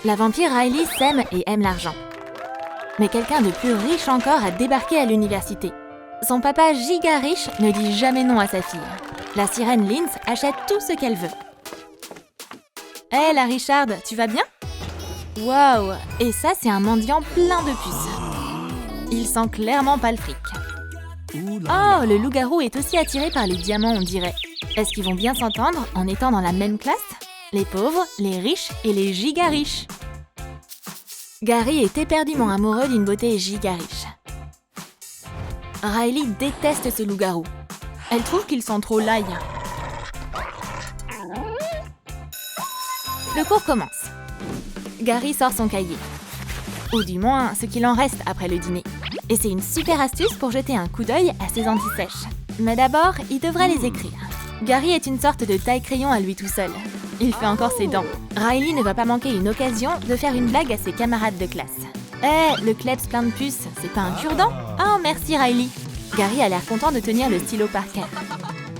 La vampire Riley s'aime et aime l'argent. Mais quelqu'un de plus riche encore a débarqué à l'université. Son papa giga riche ne dit jamais non à sa fille. La sirène Linz achète tout ce qu'elle veut. Hé, la Richarde, tu vas bien? Waouh! Et ça, c'est un mendiant plein de puces. Il sent clairement pas le fric. Oh, le loup-garou est aussi attiré par les diamants, on dirait. Est-ce qu'ils vont bien s'entendre en étant dans la même classe? Les pauvres, les riches et les giga riches. Gary est éperdument amoureux d'une beauté giga riche. Riley déteste ce loup-garou. Elle trouve qu'il sent trop l'ail. Le cours commence. Gary sort son cahier. Ou du moins, ce qu'il en reste après le dîner. Et c'est une super astuce pour jeter un coup d'œil à ses antisèches. Mais d'abord, il devrait les écrire. Gary est une sorte de taille-crayon à lui tout seul. Il fait encore ses dents. Riley ne va pas manquer une occasion de faire une blague à ses camarades de classe. Le klebs plein de puces, c'est pas un cure-dent? Oh, merci Riley. Gary a l'air content de tenir le stylo par terre.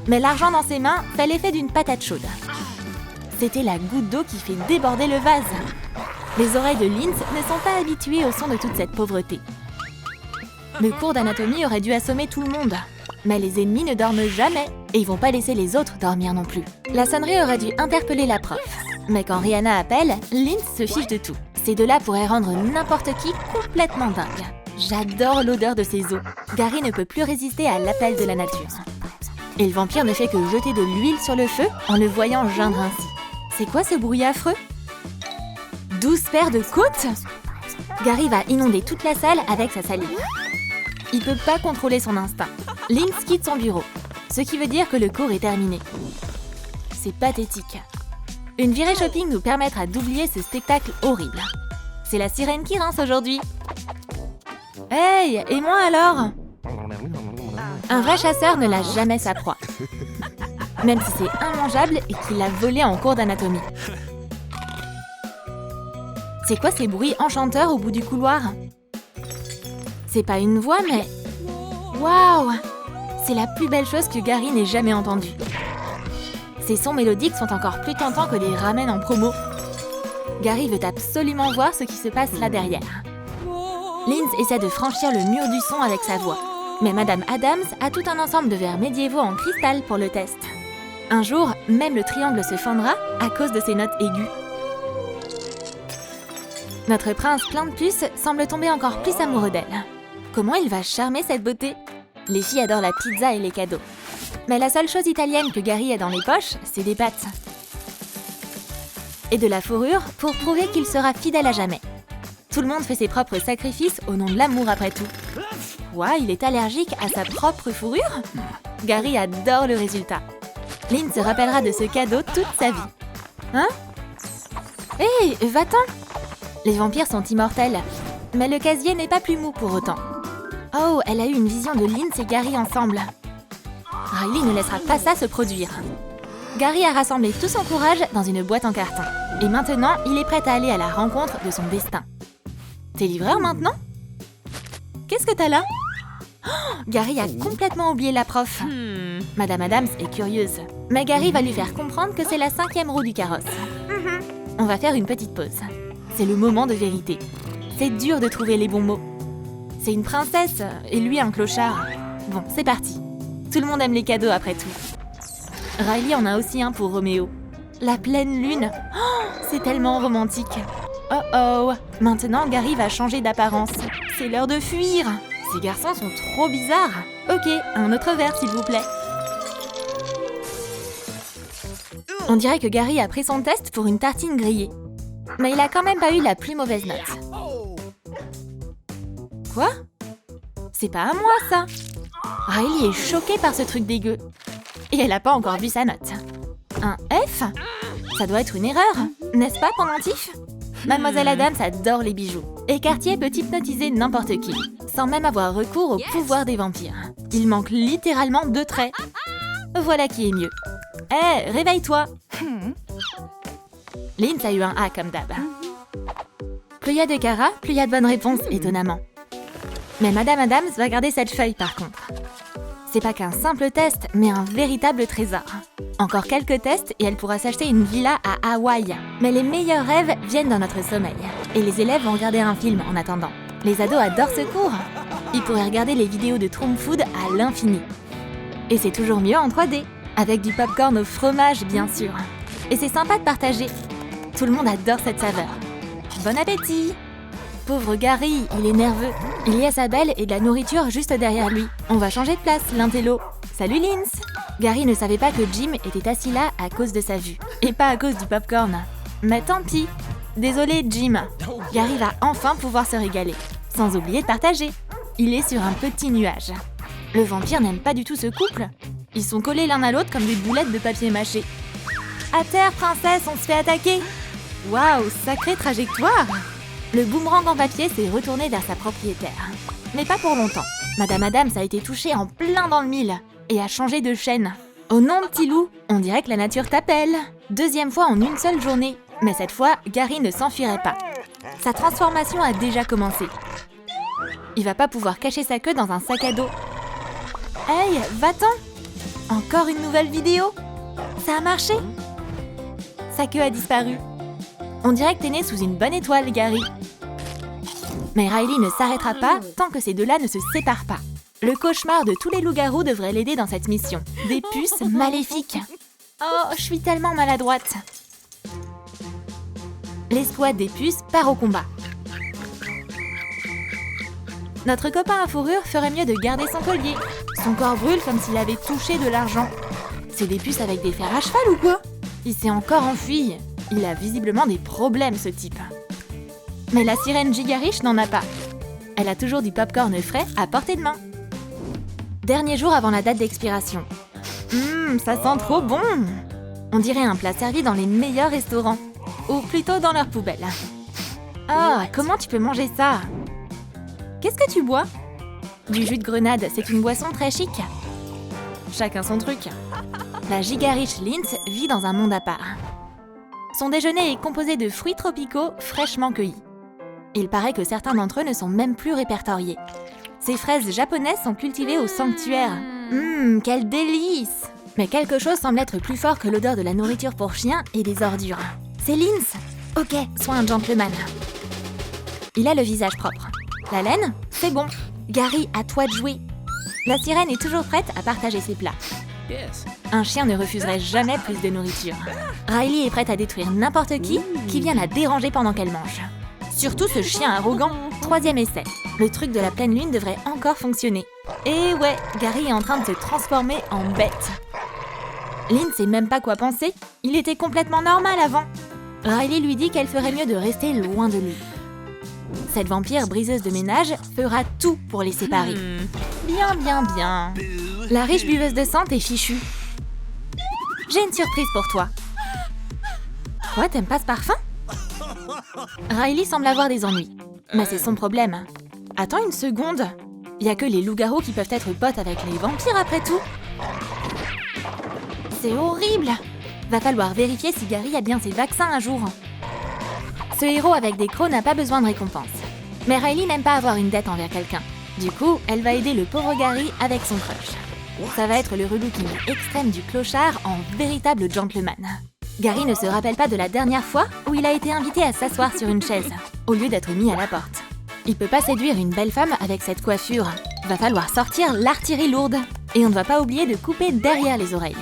Mais l'argent dans ses mains fait l'effet d'une patate chaude. C'était la goutte d'eau qui fait déborder le vase. Les oreilles de Linz ne sont pas habituées au son de toute cette pauvreté. Le cours d'anatomie aurait dû assommer tout le monde. Mais les ennemis ne dorment jamais et ils vont pas laisser les autres dormir non plus. La sonnerie aurait dû interpeller la prof. Mais quand Rihanna appelle, Linz se fiche de tout. Ces deux-là pourraient rendre n'importe qui complètement dingue. J'adore l'odeur de ces os. Gary ne peut plus résister à l'appel de la nature. Et le vampire ne fait que jeter de l'huile sur le feu en le voyant geindre ainsi. C'est quoi ce bruit affreux? 12 paires de côtes? Gary va inonder toute la salle avec sa salive. Il peut pas contrôler son instinct. Linz quitte son bureau, ce qui veut dire que le cours est terminé. C'est pathétique. Une virée shopping nous permettra d'oublier ce spectacle horrible. C'est la sirène qui rince aujourd'hui. Hey, et moi alors? Un vrai chasseur ne lâche jamais sa proie. Même si c'est immangeable et qu'il l'a volé en cours d'anatomie. C'est quoi ces bruits enchanteurs au bout du couloir? C'est pas une voix, mais... Waouh! C'est la plus belle chose que Gary n'ait jamais entendue. Ces sons mélodiques sont encore plus tentants que les ramen en promo. Gary veut absolument voir ce qui se passe là derrière. Linz essaie de franchir le mur du son avec sa voix. Mais Madame Adams a tout un ensemble de verres médiévaux en cristal pour le test. Un jour, même le triangle se fendra à cause de ses notes aiguës. Notre prince plein de puces semble tomber encore plus amoureux d'elle. Comment il va charmer cette beauté? Les filles adorent la pizza et les cadeaux. Mais la seule chose italienne que Gary a dans les poches, c'est des pâtes. Et de la fourrure pour prouver qu'il sera fidèle à jamais. Tout le monde fait ses propres sacrifices au nom de l'amour après tout. Ouah, il est allergique à sa propre fourrure? Gary adore le résultat. Lynn se rappellera de ce cadeau toute sa vie. Hein? Hé, va-t'en! Les vampires sont immortels, mais le casier n'est pas plus mou pour autant. Oh, elle a eu une vision de Linz et Gary ensemble. Riley ne laissera pas ça se produire. Gary a rassemblé tout son courage dans une boîte en carton. Et maintenant, il est prêt à aller à la rencontre de son destin. T'es livreur maintenant? Qu'est-ce que t'as là? Oh, Gary a complètement oublié la prof. Madame Adams est curieuse. Mais Gary va lui faire comprendre que c'est la 5e roue du carrosse. On va faire une petite pause. C'est le moment de vérité. C'est dur de trouver les bons mots. C'est une princesse et lui un clochard. Bon, c'est parti. Tout le monde aime les cadeaux après tout. Riley en a aussi un pour Roméo. La pleine lune. Oh, c'est tellement romantique. Oh oh. Maintenant, Gary va changer d'apparence. C'est l'heure de fuir. Ces garçons sont trop bizarres. Ok, un autre verre s'il vous plaît. On dirait que Gary a pris son test pour une tartine grillée. Mais il a quand même pas eu la plus mauvaise note. Quoi? C'est pas à moi ça. Riley est choquée par ce truc dégueu. Et elle a pas encore vu sa note. Un F? Ça doit être une erreur, n'est-ce pas, pendentif? Mademoiselle Adams adore les bijoux. Et Cartier peut hypnotiser n'importe qui, sans même avoir recours au pouvoir des vampires. Il manque littéralement 2 traits. Voilà qui est mieux. Hé, réveille-toi! Linz a eu un A comme d'hab. Plus il y a de caras, plus il y a de bonnes réponses, étonnamment. Mais Madame Adams va garder cette feuille par contre. C'est pas qu'un simple test, mais un véritable trésor. Encore quelques tests et elle pourra s'acheter une villa à Hawaï. Mais les meilleurs rêves viennent dans notre sommeil. Et les élèves vont regarder un film en attendant. Les ados adorent ce cours. Ils pourraient regarder les vidéos de Trump Food à l'infini. Et c'est toujours mieux en 3D, avec du popcorn au fromage bien sûr. Et c'est sympa de partager. Tout le monde adore cette saveur. Bon appétit! Pauvre Gary, il est nerveux. Il y a sa belle et de la nourriture juste derrière lui. On va changer de place, l'intello. Salut Linz! Gary ne savait pas que Jim était assis là à cause de sa vue, et pas à cause du popcorn. Mais tant pis. Désolé Jim. Gary va enfin pouvoir se régaler. Sans oublier de partager. Il est sur un petit nuage. Le vampire n'aime pas du tout ce couple. Ils sont collés l'un à l'autre comme des boulettes de papier mâché. À terre, princesse, on se fait attaquer! Waouh, sacrée trajectoire! Le boomerang en papier s'est retourné vers sa propriétaire. Mais pas pour longtemps. Madame Adams a été touchée en plein dans le mille et a changé de chaîne. Oh non, petit loup, on dirait que la nature t'appelle. Deuxième fois en une seule journée. Mais cette fois, Gary ne s'enfuirait pas. Sa transformation a déjà commencé. Il va pas pouvoir cacher sa queue dans un sac à dos. Hey, va-t'en! Encore une nouvelle vidéo? Ça a marché? Sa queue a disparu. On dirait que t'es né sous une bonne étoile, Gary. Mais Riley ne s'arrêtera pas tant que ces deux-là ne se séparent pas. Le cauchemar de tous les loups-garous devrait l'aider dans cette mission. Des puces maléfiques. Oh, je suis tellement maladroite. L'escouade des puces part au combat. Notre copain à fourrure ferait mieux de garder son collier. Son corps brûle comme s'il avait touché de l'argent. C'est des puces avec des fers à cheval ou quoi? Il s'est encore enfui. Il a visiblement des problèmes, ce type. Mais la sirène giga riche n'en a pas. Elle a toujours du popcorn frais à portée de main. Dernier jour avant la date d'expiration. Ça sent trop bon! On dirait un plat servi dans les meilleurs restaurants. Ou plutôt dans leur poubelle. Oh, comment tu peux manger ça? Qu'est-ce que tu bois? Du jus de grenade, c'est une boisson très chic. Chacun son truc. La giga riche Linz vit dans un monde à part. Son déjeuner est composé de fruits tropicaux fraîchement cueillis. Il paraît que certains d'entre eux ne sont même plus répertoriés. Ces fraises japonaises sont cultivées au sanctuaire. Quel délice! Mais quelque chose semble être plus fort que l'odeur de la nourriture pour chiens et des ordures. C'est Linz! Ok, sois un gentleman. Il a le visage propre. La laine? C'est bon. Gary, à toi de jouer. La sirène est toujours prête à partager ses plats. Un chien ne refuserait jamais plus de nourriture. Riley est prête à détruire n'importe qui vient la déranger pendant qu'elle mange. Surtout ce chien arrogant. 3e essai. Le truc de la pleine lune devrait encore fonctionner. Et ouais, Gary est en train de se transformer en bête. Lynn sait même pas quoi penser. Il était complètement normal avant. Riley lui dit qu'elle ferait mieux de rester loin de lui. Cette vampire briseuse de ménage fera tout pour les séparer. Bien, bien, bien. La riche buveuse de sang t'est fichue. J'ai une surprise pour toi. Quoi, t'aimes pas ce parfum? Riley semble avoir des ennuis. Mais c'est son problème. Attends une seconde. Y a que les loups-garous qui peuvent être potes avec les vampires après tout. C'est horrible. Va falloir vérifier si Gary a bien ses vaccins à jour. Ce héros avec des crocs n'a pas besoin de récompense. Mais Riley n'aime pas avoir une dette envers quelqu'un. Du coup, elle va aider le pauvre Gary avec son crush. Ça va être le relooking extrême du clochard en véritable gentleman. Gary ne se rappelle pas de la dernière fois où il a été invité à s'asseoir sur une chaise, au lieu d'être mis à la porte. Il peut pas séduire une belle femme avec cette coiffure. Va falloir sortir l'artillerie lourde. Et on ne va pas oublier de couper derrière les oreilles.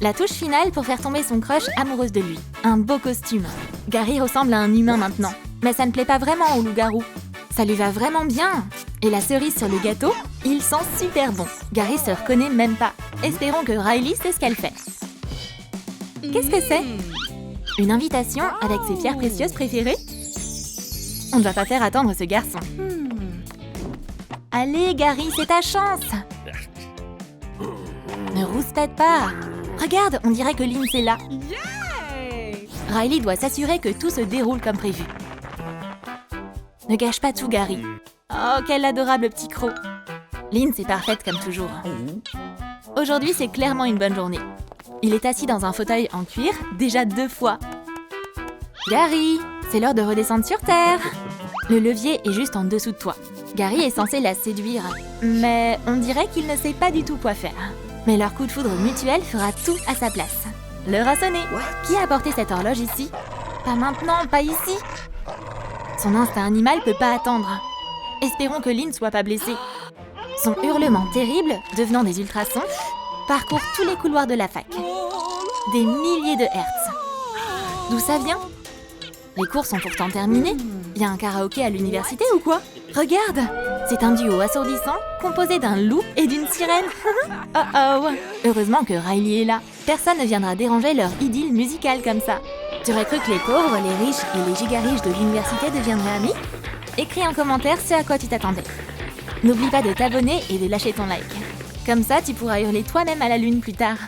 La touche finale pour faire tomber son crush amoureuse de lui. Un beau costume. Gary ressemble à un humain maintenant. Mais ça ne plaît pas vraiment au loup-garou. Ça lui va vraiment bien. Et la cerise sur le gâteau, il sent super bon. Gary se reconnaît même pas. Espérons que Riley sait ce qu'elle fait. Qu'est-ce que c'est? Une invitation avec ses pierres précieuses préférées? On ne va pas faire attendre ce garçon. Allez, Gary, c'est ta chance! Ne rouspète pas! Regarde, on dirait que Linz est là. Riley doit s'assurer que tout se déroule comme prévu. Ne gâche pas tout, Gary. Oh, quel adorable petit croc. Linz est parfaite comme toujours. Aujourd'hui, c'est clairement une bonne journée. Il est assis dans un fauteuil en cuir, déjà 2 fois. Gary, c'est l'heure de redescendre sur Terre. Le levier est juste en dessous de toi. Gary est censé la séduire, mais on dirait qu'il ne sait pas du tout quoi faire. Mais leur coup de foudre mutuel fera tout à sa place. L'heure a sonné. Qui a apporté cette horloge ici? Pas maintenant, pas ici. Son instinct animal peut pas attendre. Espérons que Lynn soit pas blessée. Son hurlement terrible, devenant des ultrasons, parcourt tous les couloirs de la fac. Des milliers de hertz. D'où ça vient? Les cours sont pourtant terminés. Y a un karaoké à l'université ou quoi? Regarde! C'est un duo assourdissant, composé d'un loup et d'une sirène. Oh oh! Heureusement que Riley est là. Personne ne viendra déranger leur idylle musicale comme ça. Tu aurais cru que les pauvres, les riches et les giga-riches de l'université deviendraient amis? Écris en commentaire ce à quoi tu t'attendais. N'oublie pas de t'abonner et de lâcher ton like. Comme ça, tu pourras hurler toi-même à la lune plus tard.